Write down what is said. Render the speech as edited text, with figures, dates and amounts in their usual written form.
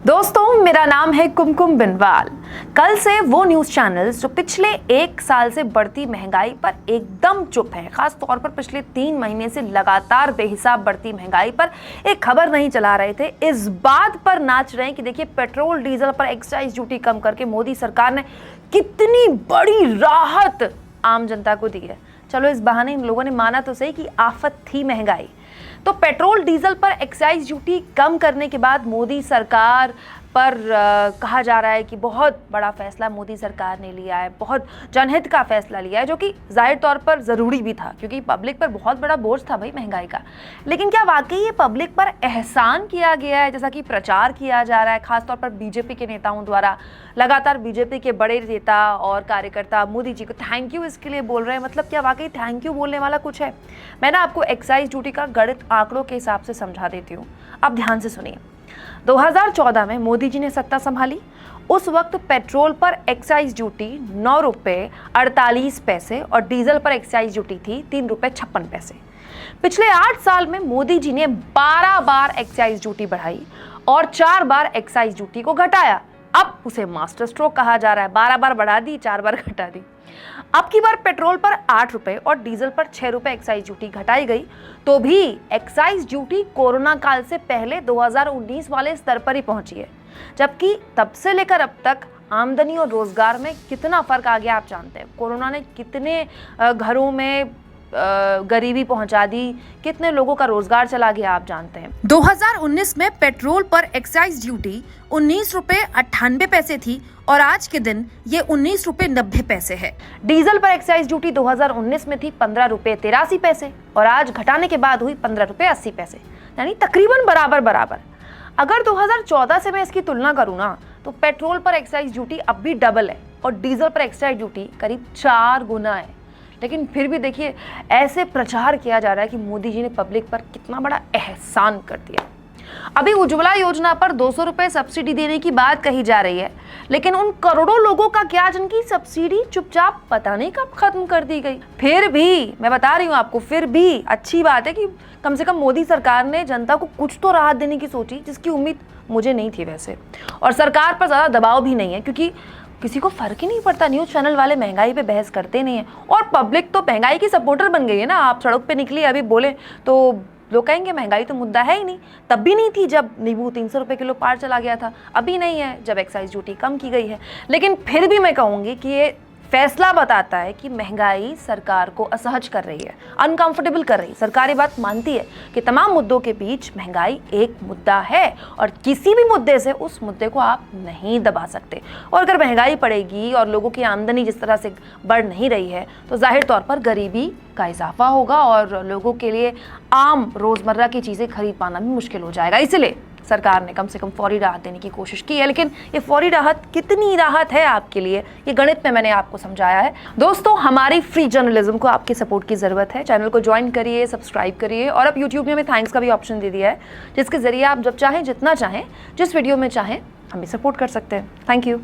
दोस्तों, मेरा नाम है कुमकुम बिनवाल। कल से वो न्यूज चैनल्स जो पिछले 1 साल से बढ़ती महंगाई पर एकदम चुप हैं, खास तौर पर पिछले 3 महीने से लगातार बेहिसाब बढ़ती महंगाई पर एक खबर नहीं चला रहे थे, इस बात पर नाच रहे हैं कि देखिए पेट्रोल डीजल पर एक्साइज ड्यूटी कम करके मोदी सरकार ने कितनी बड़ी राहत आम जनता को दी है। चलो, इस बहाने इन लोगों ने माना तो सही कि आफत थी महंगाई। तो पेट्रोल डीजल पर एक्साइज ड्यूटी कम करने के बाद मोदी सरकार पर कहा जा रहा है कि बहुत बड़ा फैसला मोदी सरकार ने लिया है, बहुत जनहित का फैसला लिया है, जो कि जाहिर तौर पर ज़रूरी भी था क्योंकि पब्लिक पर बहुत बड़ा बोझ था भाई महंगाई का। लेकिन क्या वाकई ये पब्लिक पर एहसान किया गया है जैसा कि प्रचार किया जा रहा है, खासतौर पर बीजेपी के नेताओं द्वारा? लगातार बीजेपी के बड़े नेता और कार्यकर्ता मोदी जी को थैंक यू इसके लिए बोल रहे हैं। मतलब क्या वाकई थैंक यू बोलने वाला कुछ है? मैं ना आपको एक्साइज ड्यूटी का गणित आंकड़ों के हिसाब से समझा देती हूँ, आप ध्यान से सुनिए। 2014 में मोदी जी ने सत्ता संभाली। उस वक्त पेट्रोल पर एक्साइज ड्यूटी 9 रुपये 48 पैसे और डीजल पर एक्साइज ड्यूटी थी 3 रुपये 56 पैसे। पिछले 8 साल में मोदी जी ने 12 बार एक्साइज ड्यूटी बढ़ाई और 4 बार एक्साइज ड्यूटी को घटाया। अब उसे मास्टर स्ट्रोक कहा जा रहा है, 12 बार बढ़ा दी, 4 बार घटा दी। अब की बार पेट्रोल पर 8 रुपए और डीजल पर 6 रुपए एक्साइज ड्यूटी घटाई गई, तो भी एक्साइज ड्यूटी कोरोना काल से पहले 2019 वाले स्तर पर ही पहुंची है। जबकि तब से लेकर अब तक आमदनी और रोजगार में कितना फर्क आ गया आप जानते हैं। कोरोना ने कितने घरों में गरीबी पहुंचा दी, कितने लोगों का रोजगार चला गया आप जानते हैं। 2019 में पेट्रोल पर एक्साइज ड्यूटी 19 रुपए 98 पैसे थी और आज के दिन ये 19 रुपए 90 पैसे है। डीजल पर एक्साइज ड्यूटी 2019 में थी 15 रुपए 83 पैसे और आज घटाने के बाद हुई 15 रुपए 80 पैसे, यानी तकरीबन बराबर। अगर 2014 से मैं इसकी तुलना करूँ ना, तो पेट्रोल पर एक्साइज ड्यूटी अब भी डबल है और डीजल पर एक्साइज ड्यूटी करीब 4 गुना है। लेकिन फिर भी देखिए, ऐसे प्रचार किया जा रहा है कि मोदी जी ने पब्लिक पर कितना बड़ा एहसान कर दिया। अभी उज्ज्वला योजना पर 200 रुपए सब्सिडी देने की बात कही जा रही है, लेकिन उन करोड़ों लोगों का क्या जिनकी सब्सिडी चुपचाप पता नहीं कब खत्म कर दी गई। फिर भी मैं बता रही हूँ आपको, फिर भी अच्छी बात है कि कम से कम मोदी सरकार ने जनता को कुछ तो राहत देने की सोची, जिसकी उम्मीद मुझे नहीं थी वैसे। और सरकार पर ज़्यादा दबाव भी नहीं है क्योंकि किसी को फर्क ही नहीं पड़ता। न्यूज़ चैनल वाले महंगाई पे बहस करते नहीं है और पब्लिक तो महंगाई की सपोर्टर बन गई है ना। आप सड़क पे निकली अभी बोले तो लोग कहेंगे महंगाई तो मुद्दा है ही नहीं। तब भी नहीं थी जब नींबू 300 रुपये किलो पार चला गया था, अभी नहीं है जब एक्साइज ड्यूटी कम की गई है। लेकिन फिर भी मैं कहूँगी कि ये फैसला बताता है कि महंगाई सरकार को असहज कर रही है, अनकंफर्टेबल कर रही है। सरकार ये बात मानती है कि तमाम मुद्दों के बीच महंगाई एक मुद्दा है और किसी भी मुद्दे से उस मुद्दे को आप नहीं दबा सकते। और अगर महंगाई बढ़ेगी और लोगों की आमदनी जिस तरह से बढ़ नहीं रही है, तो जाहिर तौर पर गरीबी का इजाफा होगा और लोगों के लिए आम रोज़मर्रा की चीज़ें खरीद पाना भी मुश्किल हो जाएगा। इसलिए सरकार ने कम से कम फौरी राहत देने की कोशिश की है, लेकिन ये फौरी राहत कितनी राहत है आपके लिए, ये गणित में मैंने आपको समझाया है। दोस्तों, हमारी फ्री जर्नलिज्म को आपके सपोर्ट की ज़रूरत है। चैनल को ज्वाइन करिए, सब्सक्राइब करिए और अब यूट्यूब ने हमें थैंक्स का भी ऑप्शन दे दिया है, जिसके ज़रिए आप जब चाहें, जितना चाहें, जिस वीडियो में चाहें हमें सपोर्ट कर सकते हैं। Thank you.